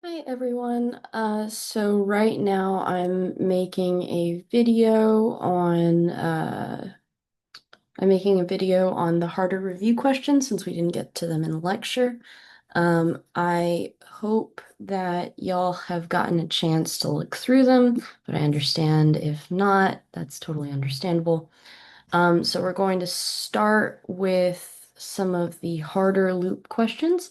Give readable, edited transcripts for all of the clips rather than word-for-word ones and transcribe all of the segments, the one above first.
Hi everyone. So right now I'm making a video on the harder review questions since we didn't get to them in the lecture. I hope that y'all have gotten a chance to look through them, but I understand if not, that's totally understandable. So we're going to start with some of the harder loop questions.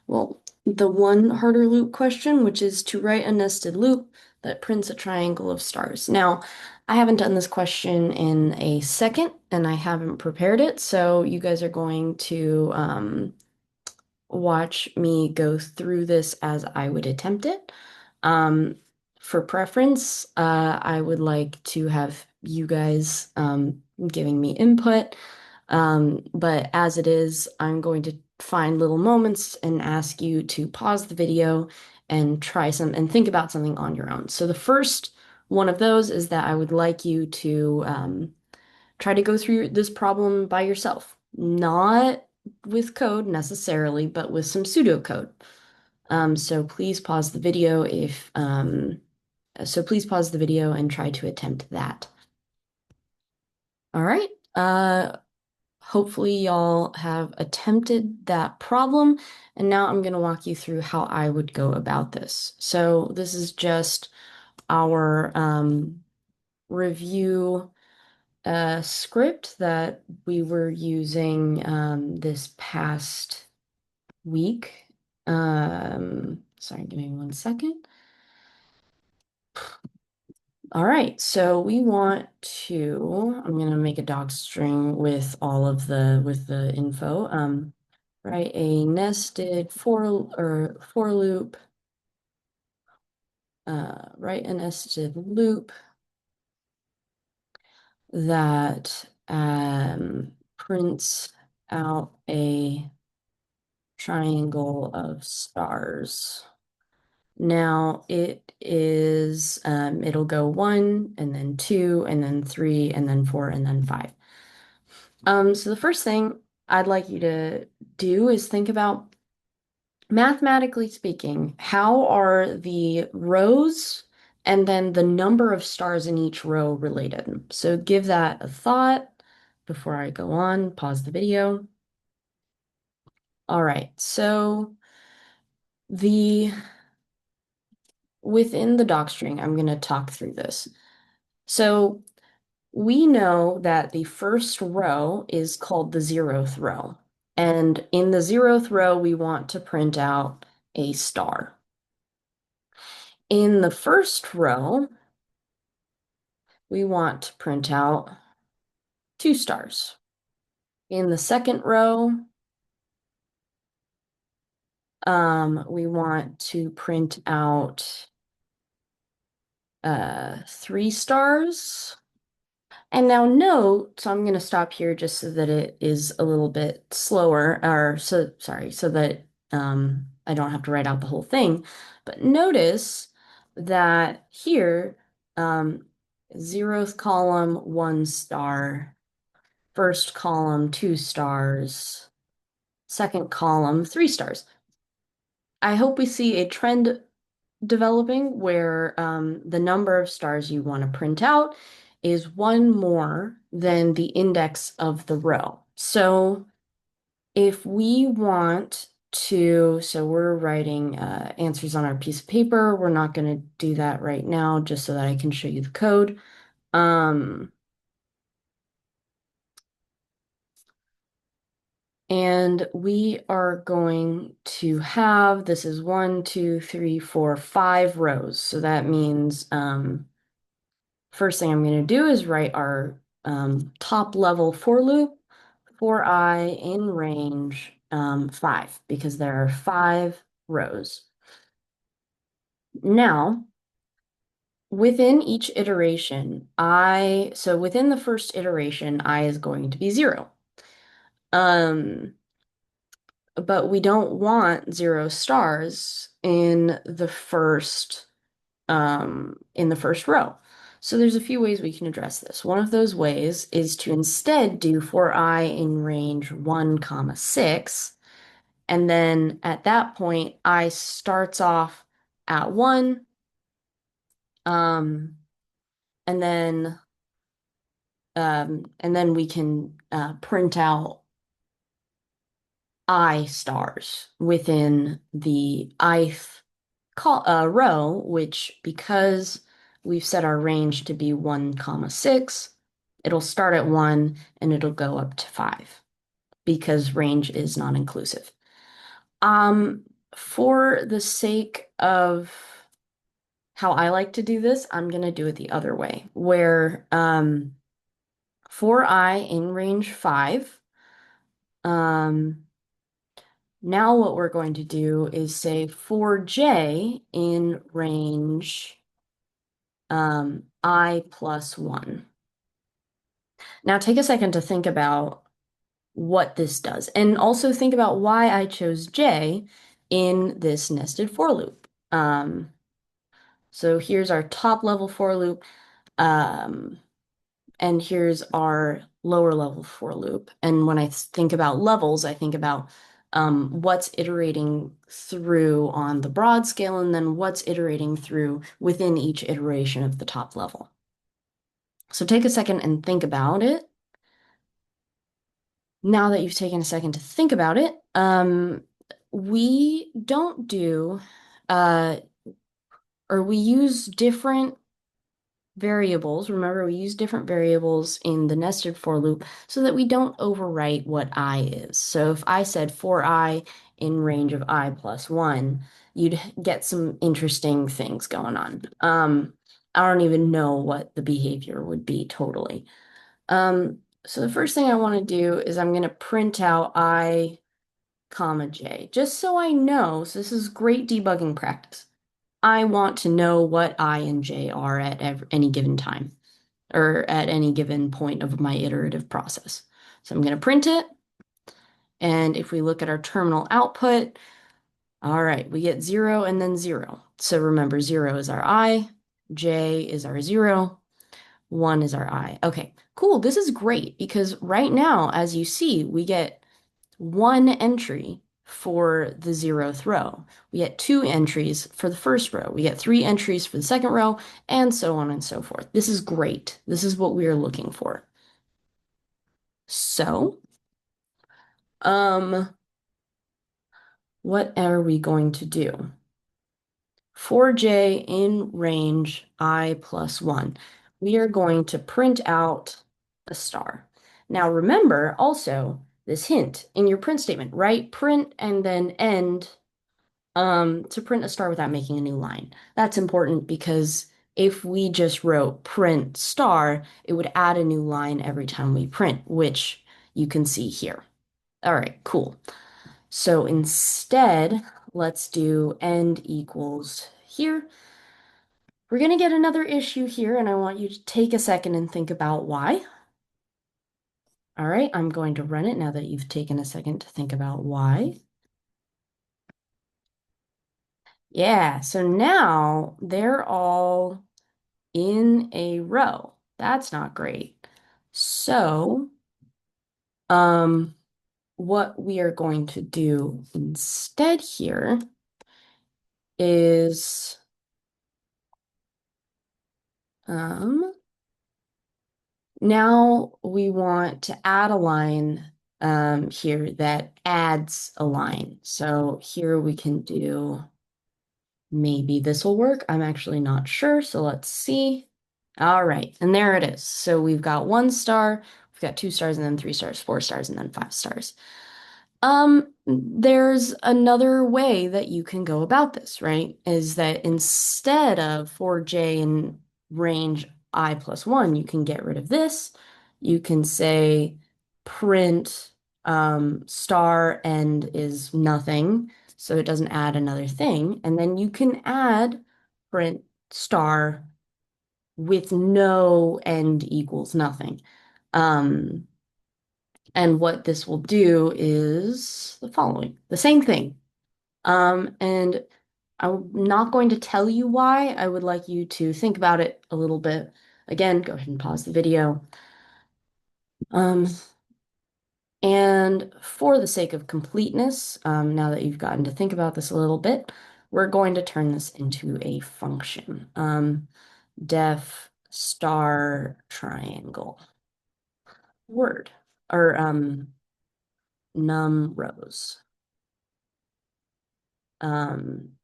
Well, the one harder loop question, which is to write a nested loop that prints a triangle of stars. Now, I haven't done this question in a second and I haven't prepared it, so you guys are going to watch me go through this as I would attempt it. Um, for preference, I would like to have you guys giving me input. But as it is, I'm going to find little moments and ask you to pause the video and try some and think about something on your own. So the first one of those is that I would like you to try to go through this problem by yourself, not with code necessarily, but with some pseudocode. So please pause the video if so please pause the video and try to attempt that. All right. Hopefully y'all have attempted that problem, and now I'm going to walk you through how I would go about this. So this is just our review script that we were using this past week. Sorry, give me one second. All right, so we want to, I'm gonna make a doc string with all of with the info. Write a nested for loop, write a nested loop that prints out a triangle of stars. Now it'll go one and then two and then three and then four and then five. So the first thing I'd like you to do is think about, mathematically speaking, how are the rows and then the number of stars in each row related? So give that a thought before I go on, pause the video. All right, so the within the docstring, I'm going to talk through this. So we know that the first row is called the zeroth row. And in the zeroth row, we want to print out a star. In the first row, we want to print out two stars. In the second row, we want to print out three stars. And now note, so I'm going to stop here just so that it is a little bit slower, or so that I don't have to write out the whole thing. But notice that here, zeroth column, one star, first column, two stars, second column, three stars. I hope we see a trend developing where the number of stars you want to print out is one more than the index of the row. So if we want to, so we're writing answers on our piece of paper. We're not going to do that right now, just so that I can show you the code. And we are going to have, this is one, two, three, four, five rows. So that means first thing I'm going to do is write our top level for loop for I in range 5, because there are 5 rows. Now, within each iteration, so within the first iteration, I is going to be 0. But we don't want 0 stars in the first row. So there's a few ways we can address this. One of those ways is to instead do for I in range 1, comma 6, and then at that point I starts off at 1. Um, and then we can print out I stars within the ith row, which because we've set our range to be 1 comma 6, it'll start at 1 and it'll go up to 5 because range is not inclusive. Um, for the sake of how I like to do this, I'm going to do it the other way, where for I in range 5, um, now what we're going to do is say for j in range I plus 1. Now take a second to think about what this does, and also think about why I chose j in this nested for loop. So here's our top level for loop. Um, and here's our lower level for loop. And when I think about levels, I think about what's iterating through on the broad scale and then what's iterating through within each iteration of the top level. So take a second and think about it. Now that you've taken a second to think about it, we don't do, uh, or we use different variables. Remember, we use different variables in the nested for loop so that we don't overwrite what I is. So if I said for I in range of I plus 1, you'd get some interesting things going on. I don't even know what the behavior would be totally. So the first thing I want to do is I'm going to print out I comma j, just so I know. So this is great debugging practice. I want to know what I and j are at any given time or at any given point of my iterative process. So I'm going to print it. And if we look at our terminal output, all right, we get 0 and then 0. So remember, 0 is our I, j is our 0, 1 is our I. Okay, cool. This is great because right now, as you see, we get 1 entry for the 0th row. We get 2 entries for the first row. We get 3 entries for the second row, and so on and so forth. This is great. This is what we are looking for. So, what are we going to do? For j in range I plus 1, we are going to print out a star. Now remember also this hint in your print statement, right? Print and then end to print a star without making a new line. That's important because if we just wrote print star, it would add a new line every time we print, which you can see here. All right, cool. So instead, let's do end equals here. We're going to get another issue here, and I want you to take a second and think about why. All right, I'm going to run it now that you've taken a second to think about why. Yeah, so now they're all in a row. That's not great. So, what we are going to do instead here is, now we want to add a line, here that adds a line. So here we can do, maybe this will work. I'm actually not sure, so let's see. All right, and there it is. So we've got 1 star, we've got 2 stars, and then 3 stars, 4 stars, and then 5 stars. There's another way that you can go about this, right? Is that instead of for j in range I plus 1, you can get rid of this. You can say print star end is nothing, so it doesn't add another thing. And then you can add print star with no end equals nothing. Um, and what this will do is the following, the same thing. And I'm not going to tell you why. I would like you to think about it a little bit. Again, go ahead and pause the video. Um, and for the sake of completeness, now that you've gotten to think about this a little bit, we're going to turn this into a function. Def star triangle word or num rows.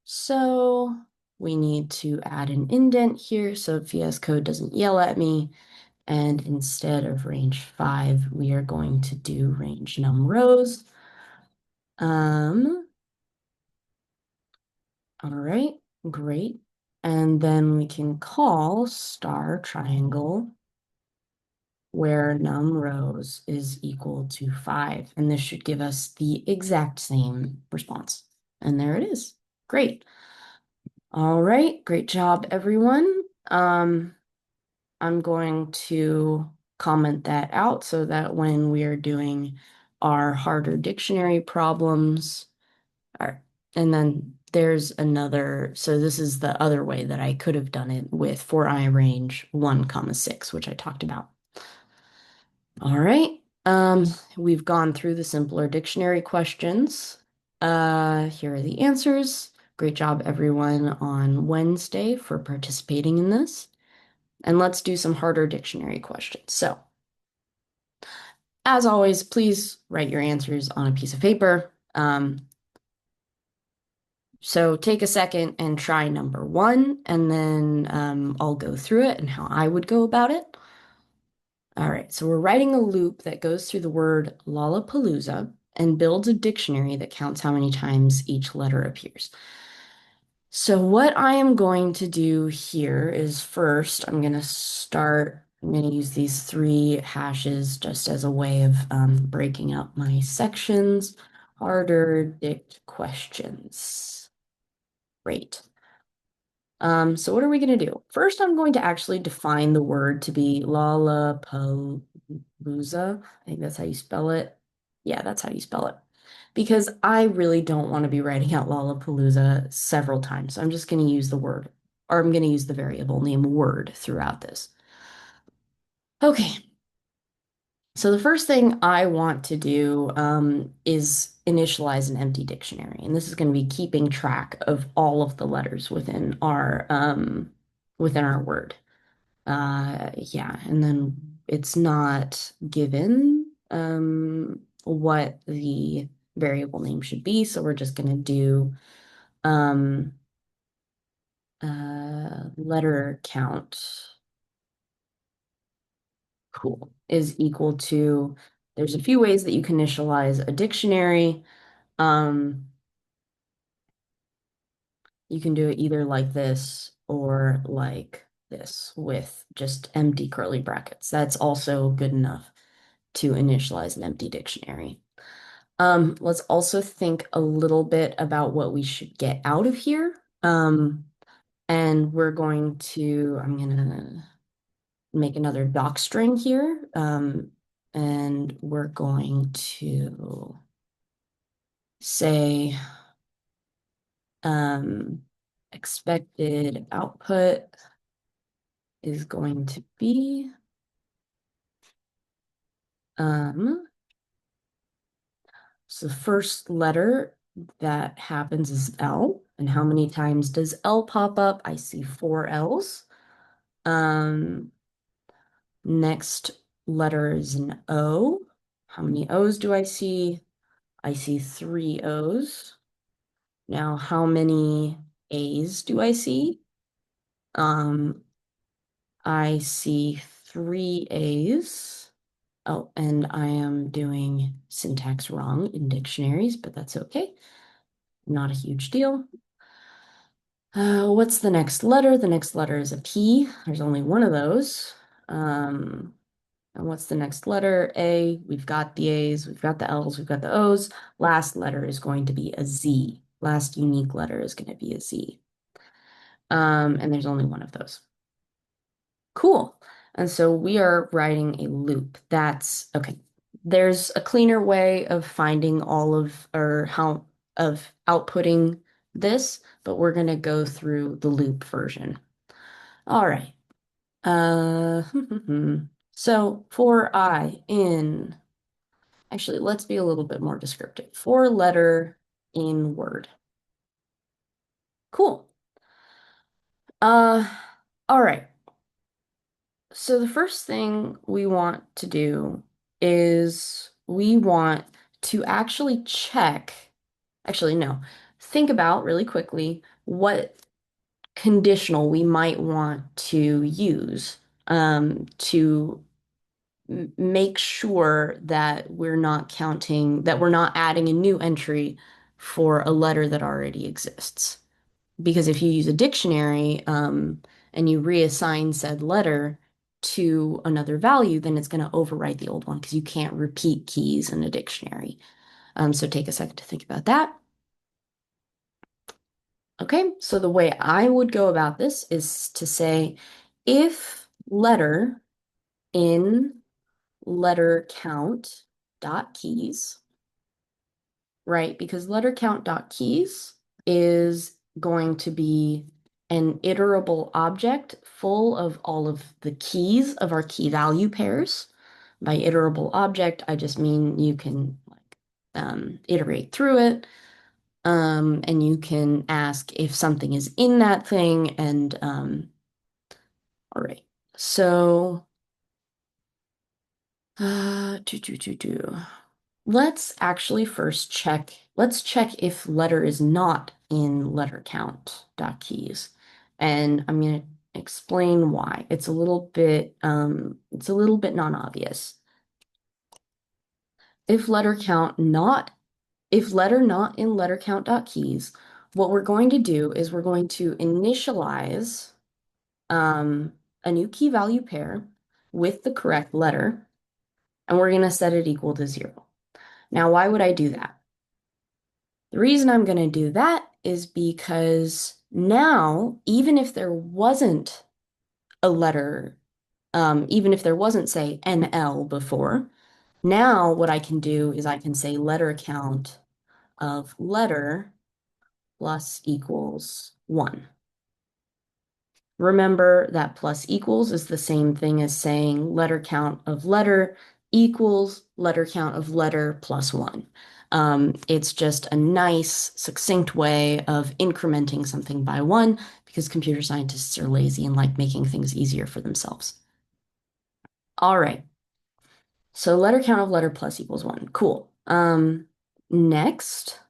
So we need to add an indent here so VS Code doesn't yell at me. And instead of range 5, we are going to do range num rows. All right, great. And then we can call star triangle where num rows is equal to 5. And this should give us the exact same response. And there it is. Great. All right, great job, everyone. I'm going to comment that out so that when we are doing our harder dictionary problems, or, and then there's another, so this is the other way that I could have done it with for I range 1 comma 6, which I talked about. All right, we've gone through the simpler dictionary questions. Here are the answers. Great job, everyone, on Wednesday for participating in this. And let's do some harder dictionary questions. So, as always, please write your answers on a piece of paper. So take a second and try number 1, and then I'll go through it and how I would go about it. All right, so we're writing a loop that goes through the word Lollapalooza and builds a dictionary that counts how many times each letter appears. So what I am going to do here is first, I'm going to use these 3 hashes just as a way of breaking up my sections. Harder dict questions. Great. So what are we going to do? First, I'm going to actually define the word to be Lollapalooza. I think that's how you spell it. Yeah, that's how you spell it. Because I really don't want to be writing out Lollapalooza several times. So I'm just going to use the word, or I'm going to use the variable name word throughout this. Okay. So the first thing I want to do is initialize an empty dictionary. And this is going to be keeping track of all of the letters within our word. Yeah, and then it's not given what the variable name should be, so we're just going to do um, letter count. Cool. Is equal to, there's a few ways that you can initialize a dictionary. Um, you can do it either like this or like this with just empty curly brackets. That's also good enough to initialize an empty dictionary. Let's also think a little bit about what we should get out of here. And I'm gonna make another doc string here. And we're going to say expected output is going to be so the first letter that happens is L. And how many times does L pop up? I see 4 L's. Next letter is an O. How many O's do I see? I see 3 O's. Now, how many A's do I see? I see 3 A's. Oh, and I am doing syntax wrong in dictionaries, but that's okay. Not a huge deal. What's the next letter? The next letter is a P. There's only one of those. And what's the next letter? A. We've got the A's, we've got the L's, we've got the O's. Last letter is going to be a Z. Last unique letter is going to be a Z. And there's only one of those. Cool. And so we are writing a loop. That's okay. There's a cleaner way of finding all of or how of outputting this, but we're going to go through the loop version. All right. Uh, so for I in, actually, let's be a little bit more descriptive. For letter in word. Cool. Uh, all right. So the first thing we want to do is we want to actually check, actually, no, think about really quickly what conditional we might want to use to make sure that we're not counting, that we're not adding a new entry for a letter that already exists. Because if you use a dictionary, and you reassign said letter to another value, then it's going to overwrite the old one because you can't repeat keys in a dictionary. So take a second to think about that. Okay, so the way I would go about this is to say if letter in letter count dot keys, right? Because letter count dot keys is going to be an iterable object full of all of the keys of our key value pairs. By iterable object, I just mean you can like iterate through it, and you can ask if something is in that thing. And all right, so do. Let's actually first check. Let's check if letter is not in letter count dot keys. And I'm going to explain why. It's a little bit non-obvious. If letter count not, if letter not in letter count dot keys, what we're going to do is we're going to initialize um, a new key value pair with the correct letter, and we're going to set it equal to 0. Now, why would I do that? The reason I'm going to do that is because now, even if there wasn't a letter, even if there wasn't, say, NL before, now what I can do is I can say letter count of letter plus equals 1. Remember that plus equals is the same thing as saying letter count of letter equals letter count of letter plus 1. It's just a nice, succinct way of incrementing something by 1 because computer scientists are lazy and like making things easier for themselves. All right. So letter count of letter plus equals 1. Cool. Next.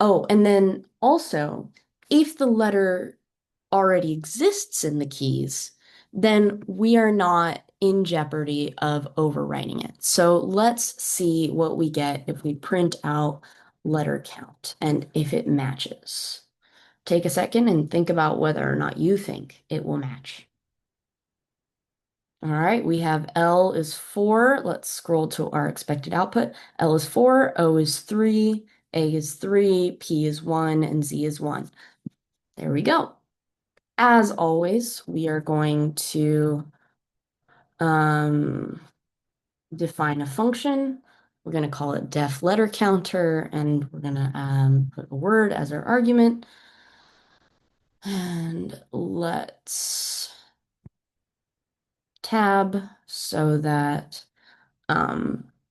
Oh, and then also, if the letter already exists in the keys, then we are not in jeopardy of overwriting it. So let's see what we get if we print out letter count and if it matches. Take a second and think about whether or not you think it will match. All right, we have L is 4. Let's scroll to our expected output. L is 4, O is 3, A is 3, P is 1, and Z is 1. There we go. As always, we are going to define a function. We're going to call it def letter counter, and we're going to put a word as our argument. And let's tab so that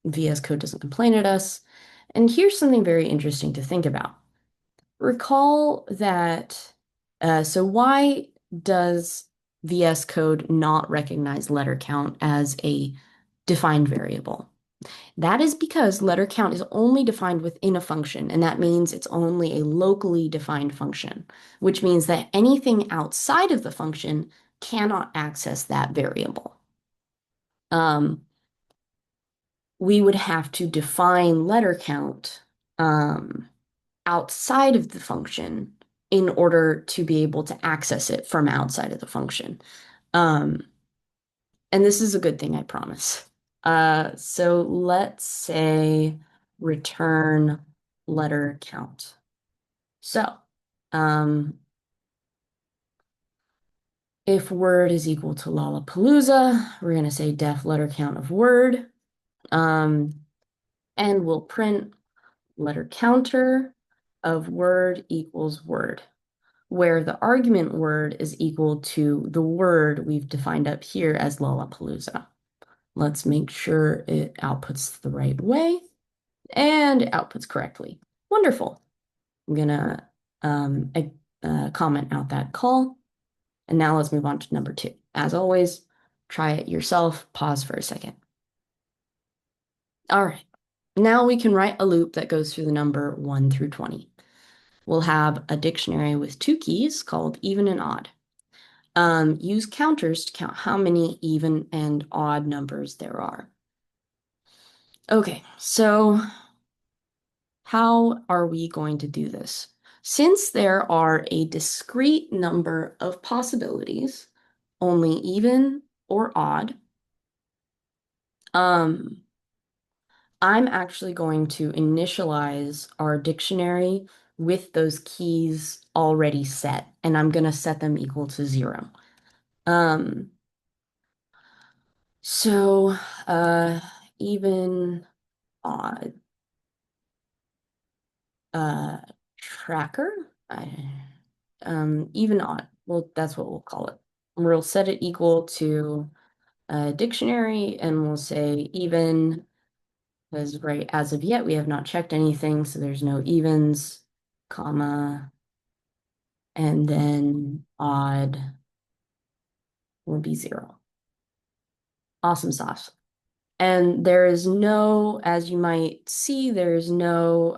VS Code doesn't complain at us. And here's something very interesting to think about. Recall that, so why does VS Code not recognize letter count as a defined variable? That is because letter count is only defined within a function, and that means it's only a locally defined function, which means that anything outside of the function cannot access that variable. Um, we would have to define letter count outside of the function in order to be able to access it from outside of the function. Um, and this is a good thing, I promise. So let's say return letter count. So, if word is equal to Lollapalooza, we're going to say def letter count of word. And we'll print letter counter of word equals word, where the argument word is equal to the word we've defined up here as Lollapalooza. Let's make sure it outputs the right way, and it outputs correctly. Wonderful. I'm gonna comment out that call. And now let's move on to number 2. As always, try it yourself. Pause for a second. All right. Now we can write a loop that goes through the number 1 through 20. We'll have a dictionary with 2 keys called even and odd. Use counters to count how many even and odd numbers there are. Okay, so how are we going to do this? Since there are a discrete number of possibilities, only even or odd, I'm actually going to initialize our dictionary with those keys already set, and I'm going to set them equal to 0. Um, so, uh, even, odd, uh, tracker, even odd. Well, that's what we'll call it. We'll set it equal to a dictionary, and we'll say even, because right as of yet we have not checked anything, so there's no evens, comma, and then odd will be 0. Awesome sauce. And there is no, as you might see, there's no,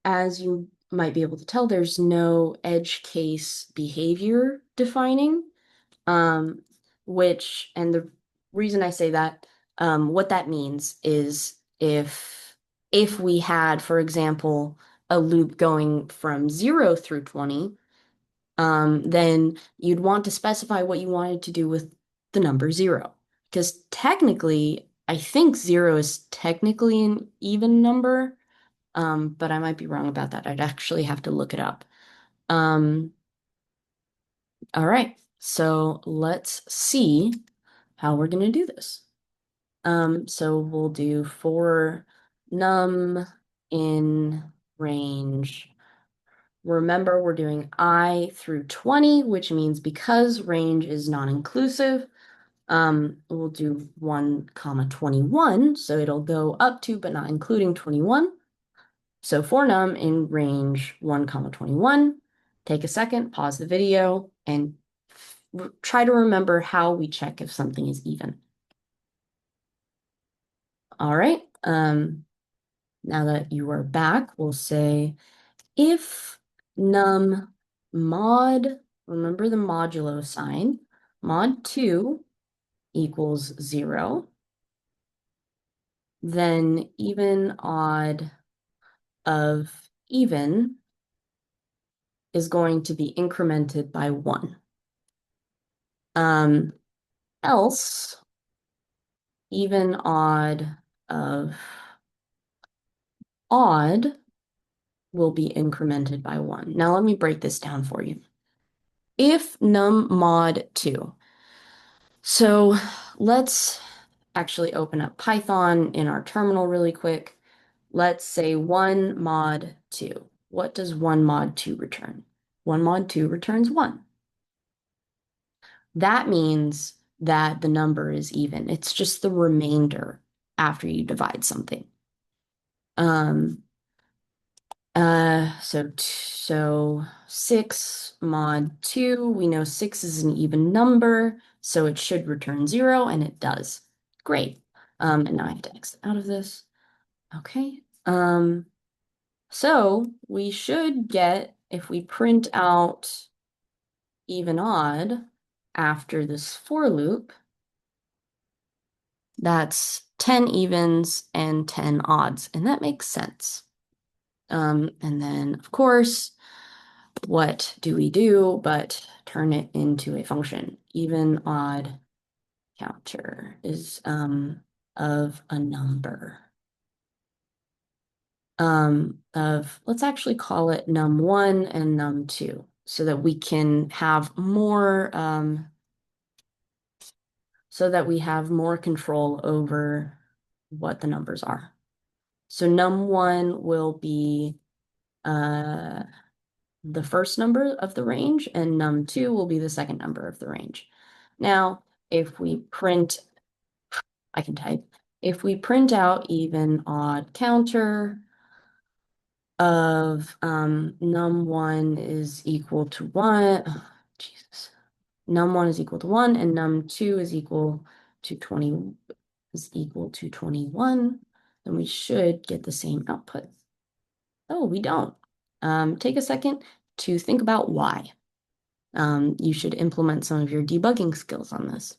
as you might be able to tell, there's no edge case behavior defining, um, and the reason I say that, what that means is if we had, for example, a loop going from 0 through 20, then you'd want to specify what you wanted to do with the number 0. Because technically, I think 0 is technically an even number, but I might be wrong about that. I'd actually have to look it up. Um, all right, so let's see how we're going to do this. So we'll do for num in range. Remember, we're doing I through 20, which means because range is non-inclusive, we'll do 1 comma 21, so it'll go up to but not including 21. So for num in range 1 comma 21, take a second, pause the video, and try to remember how we check if something is even. All right, now that you are back, we'll say if num mod, remember the modulo sign, mod 2 equals 0, then even odd of even is going to be incremented by 1. Else, even odd of odd will be incremented by 1. Now let me break this down for you. If num mod 2, so let's actually open up Python in our terminal really quick. Let's say 1 mod 2. What does 1 mod 2 return? 1 mod 2 returns 1. That means that the number is even. It's just the remainder after you divide something. So 6 mod 2, we know 6 is an even number, so it should return 0, and it does. Great. And now I have to exit out of this. Okay. So we should get, if we print out even odd after this for loop, that's 10 evens and 10 odds, and that makes sense. And then, of course, what do we do but turn it into a function? Even odd counter is of a number. Let's actually call it num1 and num2 so that we can have more control over what the numbers are. So num1 will be the first number of the range, and num2 will be the second number of the range. Now, if we print, if we print out even odd counter, of num1 is equal to 1. Oh, Jesus. Num1 is equal to 1 and num2 is equal to 21, then we should get the same output. Oh, we don't. Take a second to think about why. You should implement some of your debugging skills on this.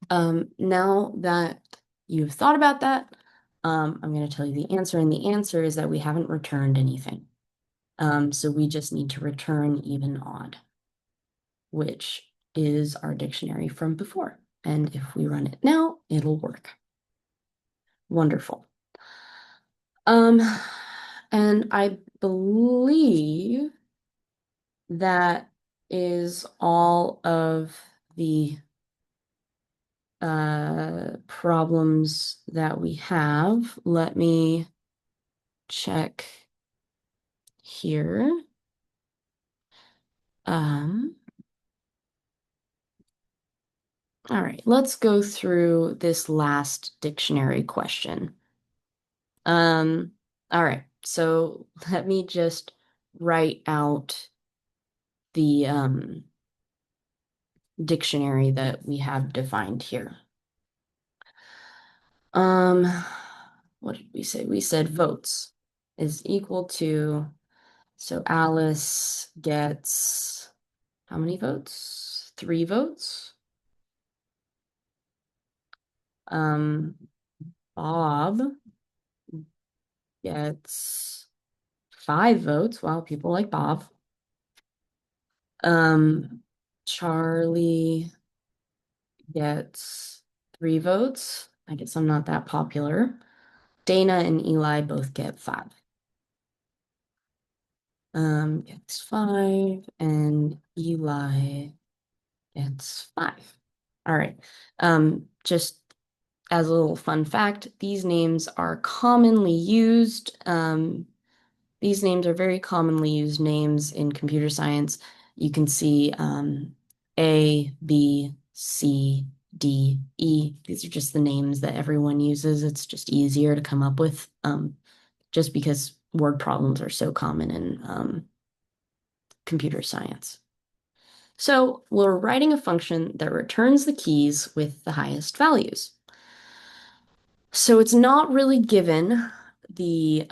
Now that you've thought about that, I'm going to tell you the answer, and the answer is that we haven't returned anything. So we just need to return even odd, which is our dictionary from before. And if we run it now, it'll work. Wonderful. And I believe that is all of the problems that we have. Let me check here. All right, let's go through this last dictionary question. All right, so let me just write out the dictionary that we have defined here. Um, what did we say? We said votes is equal to, so Alice gets how many votes? 3 votes. Bob gets 5 votes. Wow, people like Bob. Charlie gets 3 votes. I guess I'm not that popular. Dana and Eli both get 5. Gets 5, and Eli gets 5. All right. Just as a little fun fact, these names are commonly used. These names are very commonly used names in computer science. You can see A, B, C, D, E. These are just the names that everyone uses. It's just easier to come up with, just because word problems are so common in computer science. So we're writing a function that returns the keys with the highest values. So it's not really given the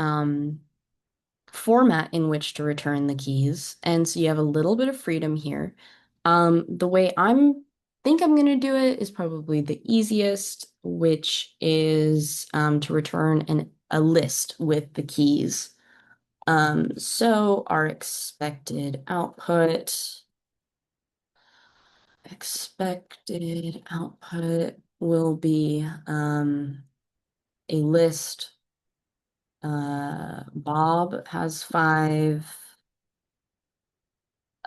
format in which to return the keys, and so you have a little bit of freedom here. The way I'm going to do it is probably the easiest, which is to return a list with the keys. So our expected output will be a list. Bob has 5.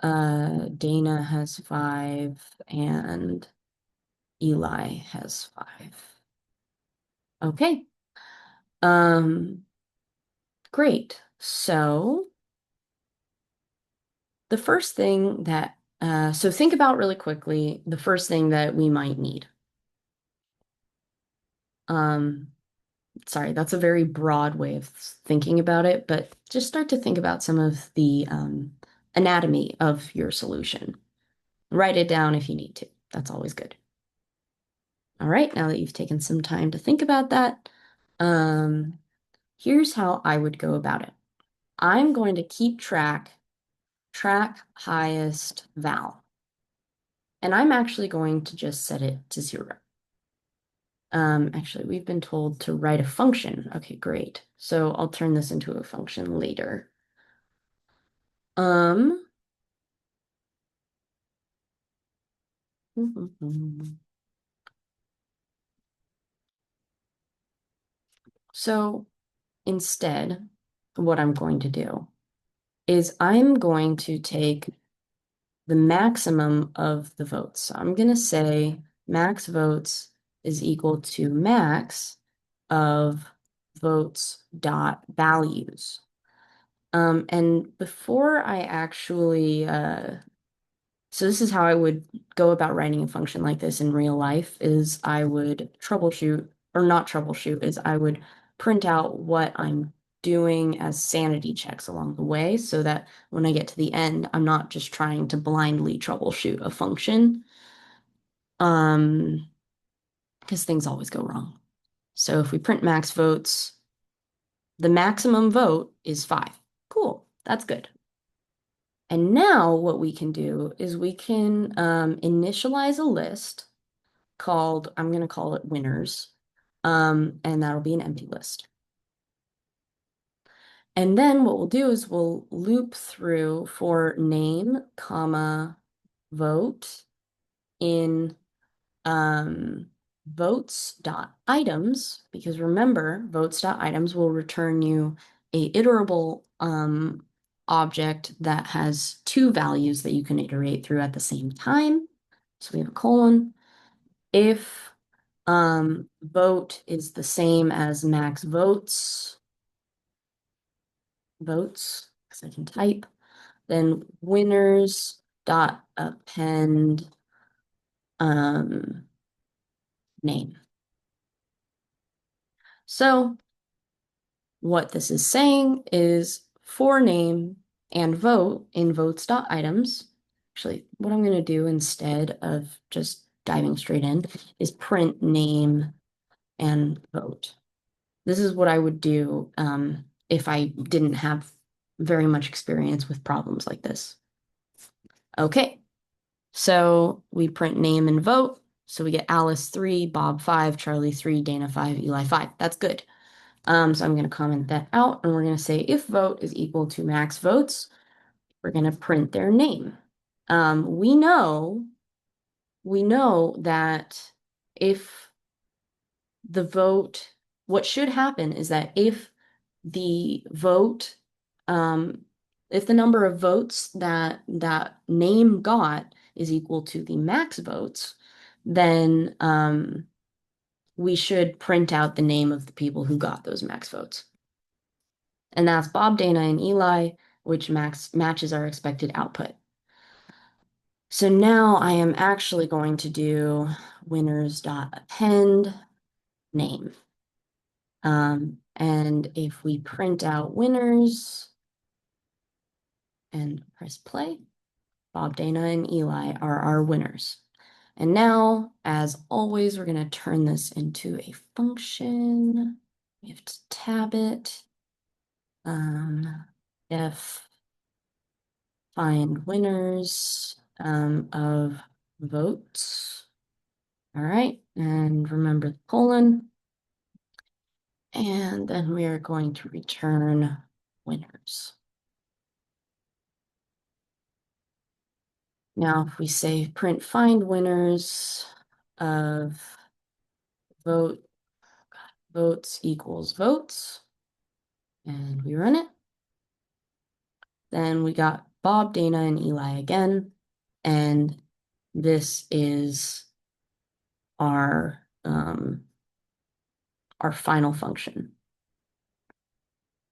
Dana has 5, and Eli has 5. Okay. Great. So the first thing that, so think about really quickly the first thing that we might need. Sorry, that's a very broad way of thinking about it, but just start to think about some of the anatomy of your solution. Write it down if you need to. That's always good. All right, now that you've taken some time to think about that, here's how I would go about it. I'm going to keep track highest val. And I'm actually going to just set it to 0. Actually, we've been told to write a function. Okay, great. So I'll turn this into a function later. So instead, what I'm going to do is I'm going to take the maximum of the votes. So I'm going to say max votes is equal to max of votes dot values. And before I actually, so this is how I would go about writing a function like this in real life, is I would troubleshoot, or not troubleshoot, is I would print out what I'm doing as sanity checks along the way so that when I get to the end, I'm not just trying to blindly troubleshoot a function. Um, because things always go wrong. So if we print max votes, the maximum vote is 5. Cool, that's good. And now what we can do is we can initialize a list called, I'm going to call it winners, and that'll be an empty list. And then what we'll do is we'll loop through for name, comma, vote in votes.items, because remember, votes.items will return you a iterable object that has two values that you can iterate through at the same time. So we have a colon. If vote is the same as max votes, because I can type, then winners dot append name. So what this is saying is for name and vote in votes.items. Actually, what I'm going to do instead of just diving straight in is print name and vote. This is what I would do if I didn't have very much experience with problems like this. Okay, so we print name and vote. So we get Alice 3, Bob 5, Charlie 3, Dana 5, Eli 5. That's good. So I'm going to comment that out, and we're going to say if vote is equal to max votes, we're going to print their name. We know that if the vote, what should happen is that if the vote, if the number of votes that that name got is equal to the max votes, then we should print out the name of the people who got those max votes. And that's Bob, Dana, and Eli, which matches our expected output. So now I am actually going to do winners.append name. And if we print out winners and press play, Bob, Dana, and Eli are our winners. And now, as always, we're going to turn this into a function. We have to tab it. If find winners of votes. All right, and remember the colon. And then we are going to return winners. Now, if we say print find winners of votes equals votes, and we run it, then we got Bob, Dana, and Eli again, and this is our final function.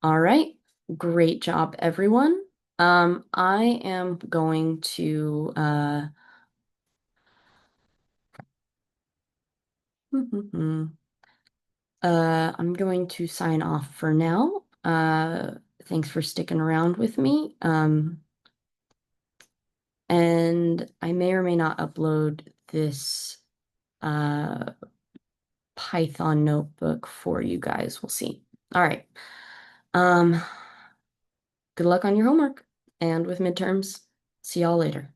All right, great job, everyone. I am going to I'm going to sign off for now. Thanks for sticking around with me. And I may or may not upload this Python notebook for you guys. We'll see. All right. Good luck on your homework and with midterms. See y'all later.